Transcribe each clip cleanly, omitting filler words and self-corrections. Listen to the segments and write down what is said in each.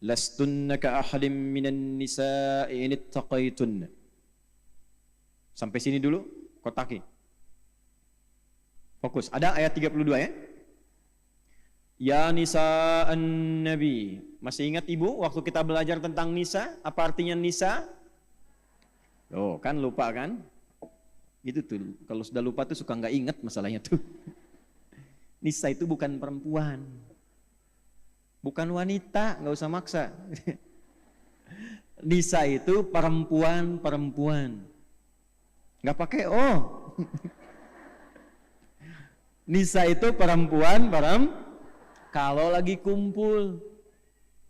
lastunna ka ahadin minan nisa'i in ittaqaitun. Sampai sini dulu, kotaki. Fokus. Ada ayat 32 ya. Ya nisa'an nabi. Masih ingat ibu waktu kita belajar tentang nisa? Apa artinya nisa? Oh, kan lupa kan? Gitu tuh. Kalau sudah lupa tuh suka nggak ingat masalahnya tuh. Nisa itu bukan perempuan. Bukan wanita, nggak usah maksa. Nisa itu perempuan. Nggak pakai oh. Nisa itu perempuan. Kalau lagi kumpul.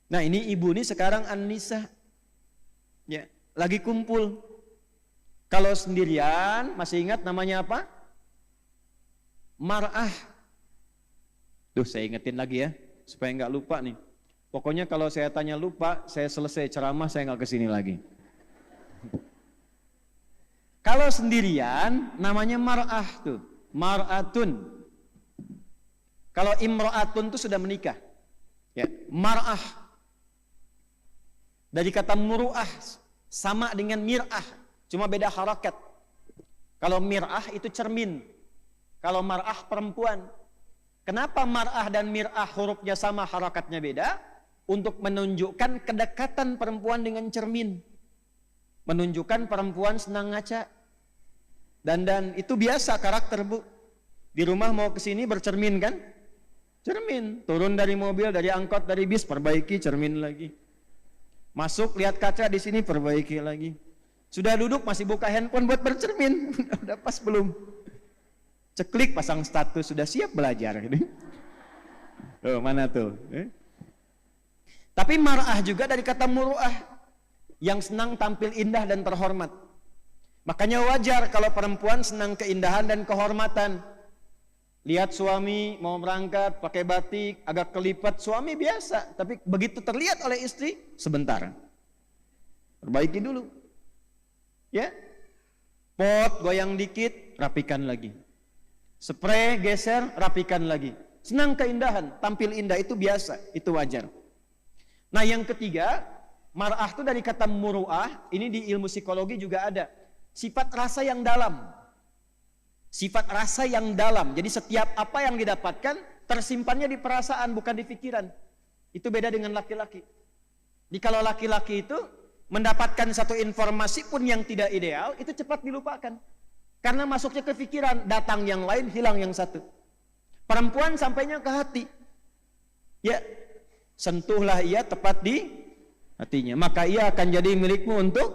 Nah ini ibu nih sekarang an-nisa. Ya, lagi kumpul. Kalau sendirian, masih ingat namanya apa? Mar'ah. Duh, saya ingetin lagi ya, supaya nggak lupa nih. Pokoknya kalau saya tanya lupa, saya selesai ceramah, saya nggak kesini lagi. Kalau sendirian, namanya mar'ah tuh, mar'atun. Kalau imra'atun tuh sudah menikah. Ya, mar'ah. Dari kata muru'ah, sama dengan mir'ah, cuma beda harakat. Kalau mir'ah itu cermin. Kalau mar'ah perempuan. Kenapa mar'ah dan mir'ah hurufnya sama, harakatnya beda? Untuk menunjukkan kedekatan perempuan dengan cermin. Menunjukkan perempuan senang ngaca. Dan itu biasa karakter bu. Di rumah mau kesini bercermin kan? Cermin. Turun dari mobil, dari angkot, dari bis, perbaiki cermin lagi. Masuk lihat kaca di sini, perbaiki lagi. Sudah duduk masih buka handphone buat bercermin. Udah pas belum? Ceklik pasang status, sudah siap belajar. Oh, mana tuh? Tapi mar'ah juga dari kata muru'ah, yang senang tampil indah dan terhormat. Makanya wajar kalau perempuan senang keindahan dan kehormatan. Lihat suami mau berangkat pakai batik, agak kelipat, suami biasa. Tapi begitu terlihat oleh istri, sebentar. Perbaiki dulu. Ya, pot goyang dikit, rapikan lagi. Spray geser, rapikan lagi. Senang keindahan, tampil indah, itu biasa, itu wajar. Nah yang ketiga, mar'ah itu dari kata muru'ah, ini di ilmu psikologi juga ada. Sifat rasa yang dalam. Sifat rasa yang dalam. Jadi setiap apa yang didapatkan, tersimpannya di perasaan, bukan di pikiran. Itu beda dengan laki-laki. Jadi kalau laki-laki itu mendapatkan satu informasi pun yang tidak ideal, itu cepat dilupakan. Karena masuknya ke pikiran, datang yang lain, hilang yang satu. Perempuan sampainya ke hati. Ya, sentuhlah ia tepat di hatinya. Maka ia akan jadi milikmu untuk.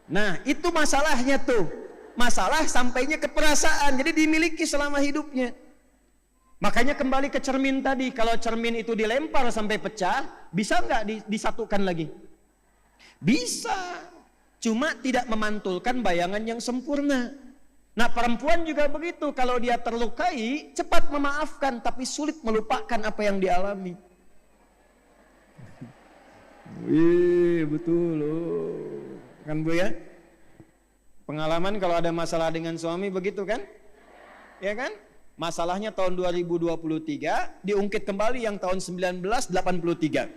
Nah, itu masalahnya tuh. Masalah sampainya ke perasaan, jadi dimiliki selama hidupnya. Makanya kembali ke cermin tadi. Kalau cermin itu dilempar sampai pecah, bisa nggak disatukan lagi? Bisa. Cuma tidak memantulkan bayangan yang sempurna. Nah perempuan juga begitu, kalau dia terlukai cepat memaafkan, tapi sulit melupakan apa yang dialami. Wih betul loh, kan bu ya? Pengalaman kalau ada masalah dengan suami begitu kan? Ya kan? Masalahnya tahun 2023 diungkit kembali yang tahun 1983.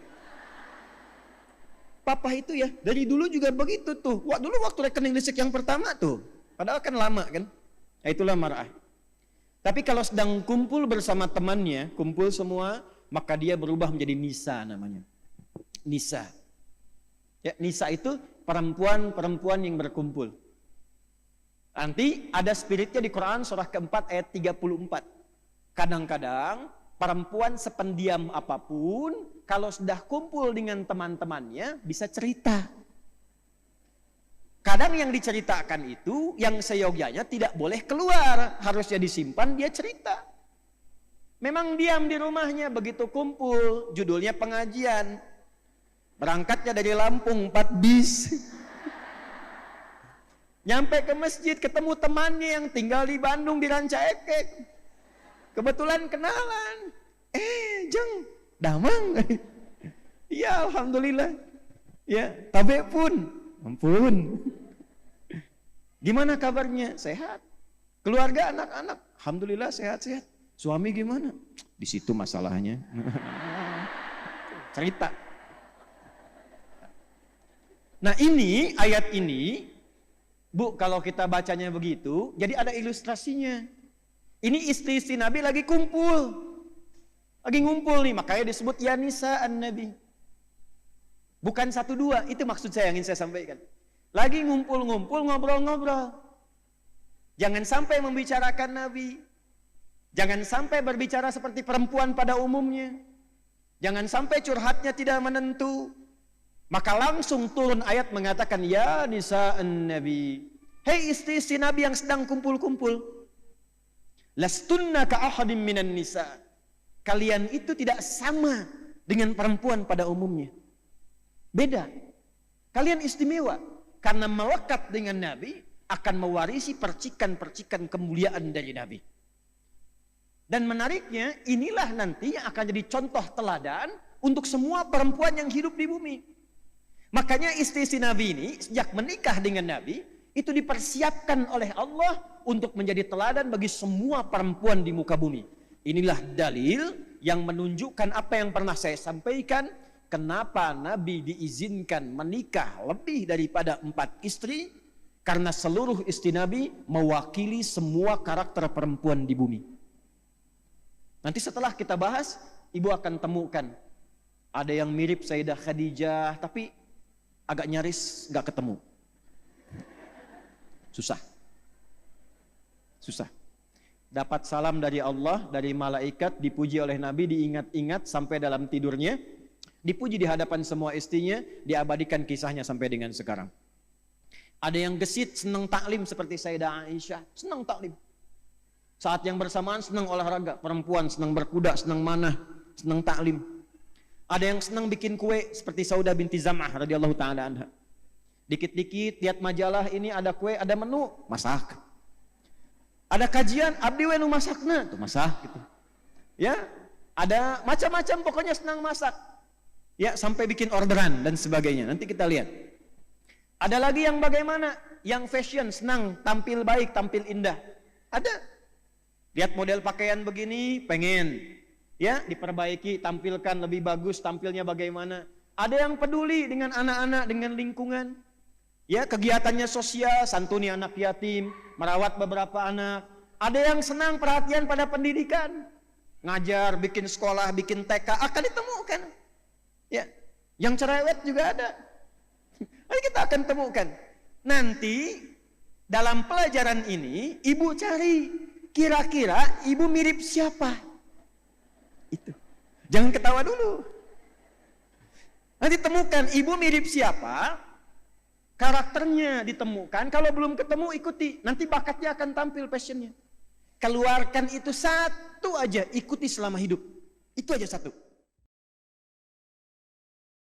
Papa itu ya dari dulu juga begitu tuh. Wah dulu waktu rekening listrik yang pertama tuh. Padahal kan lama kan? Nah, itulah mar'ah. Tapi kalau sedang kumpul bersama temannya, kumpul semua, maka dia berubah menjadi nisa namanya. Nisa. Ya, nisa itu perempuan-perempuan yang berkumpul. Nanti ada spiritnya di Quran surah keempat ayat 34. Kadang-kadang perempuan sependiam apapun, kalau sudah kumpul dengan teman-temannya bisa cerita. Kadang yang diceritakan itu yang seyogyanya tidak boleh keluar, harusnya disimpan, dia cerita. Memang diam di rumahnya, begitu kumpul, judulnya pengajian. Berangkatnya dari Lampung 4 bis. Nyampe ke masjid, ketemu temannya yang tinggal di Bandung di Ranca Ekek. Kebetulan kenalan. Jeng, damang. Iya, alhamdulillah. Ya, tabe pun. Ampun. Gimana kabarnya? Sehat. Keluarga, anak-anak, alhamdulillah sehat-sehat. Suami gimana? Di situ masalahnya. Cerita. Nah ini, ayat ini, Bu, kalau kita bacanya begitu, jadi ada ilustrasinya. Ini istri-istri Nabi lagi kumpul. Lagi ngumpul nih, makanya disebut ya nisa an-nabi. Bukan 1-2, itu maksud saya yang ingin saya sampaikan. Lagi ngumpul-ngumpul, ngobrol-ngobrol. Jangan sampai membicarakan Nabi. Jangan sampai berbicara seperti perempuan pada umumnya. Jangan sampai curhatnya tidak menentu. Maka langsung turun ayat mengatakan, ya nisa an-nabi. Hei istri-istri Nabi yang sedang kumpul-kumpul. Lastunna ka'ahadim minan nisa. Kalian itu tidak sama dengan perempuan pada umumnya. Beda. Kalian istimewa. Karena melekat dengan Nabi akan mewarisi percikan-percikan kemuliaan dari Nabi. Dan menariknya, inilah nanti yang akan jadi contoh teladan untuk semua perempuan yang hidup di bumi. Makanya istri-istri Nabi ini sejak menikah dengan Nabi itu dipersiapkan oleh Allah untuk menjadi teladan bagi semua perempuan di muka bumi. Inilah dalil yang menunjukkan apa yang pernah saya sampaikan, kenapa Nabi diizinkan menikah lebih daripada 4 istri, karena seluruh istri Nabi mewakili semua karakter perempuan di bumi. Nanti setelah kita bahas, ibu akan temukan ada yang mirip Sayyidah Khadijah, tapi agak nyaris gak ketemu. Susah. Dapat salam dari Allah, dari malaikat, dipuji oleh Nabi, diingat-ingat sampai dalam tidurnya, dipuji di hadapan semua istrinya, diabadikan kisahnya sampai dengan sekarang. Ada yang gesit, senang taklim seperti Sayyidah Aisyah, senang taklim. Saat yang bersamaan senang olahraga, perempuan senang berkuda, senang manah, senang taklim. Ada yang senang bikin kue seperti Saudah binti Zam'ah radhiyallahu taala anha. Dikit-dikit lihat majalah, ini ada kue, ada menu, masak. Ada kajian, abdi we nu masakna, tuh masak gitu. Ya, ada macam-macam, pokoknya senang masak. Ya, sampai bikin orderan dan sebagainya. Nanti kita lihat. Ada lagi yang bagaimana? Yang fashion, senang tampil baik, tampil indah. Ada. Lihat model pakaian begini, pengen. Ya, diperbaiki, tampilkan lebih bagus, tampilnya bagaimana. Ada yang peduli dengan anak-anak, dengan lingkungan. Ya, kegiatannya sosial, santuni anak yatim, merawat beberapa anak. Ada yang senang perhatian pada pendidikan. Ngajar, bikin sekolah, bikin TK, akan ditemukan. Ya, yang cerewet juga ada. Nanti kita akan temukan. Nanti dalam pelajaran ini ibu cari kira-kira ibu mirip siapa. Itu. Jangan ketawa dulu. Nanti temukan ibu mirip siapa, karakternya ditemukan. Kalau belum ketemu ikuti. Nanti bakatnya akan tampil, passionnya. Keluarkan itu satu aja, ikuti selama hidup. Itu aja satu.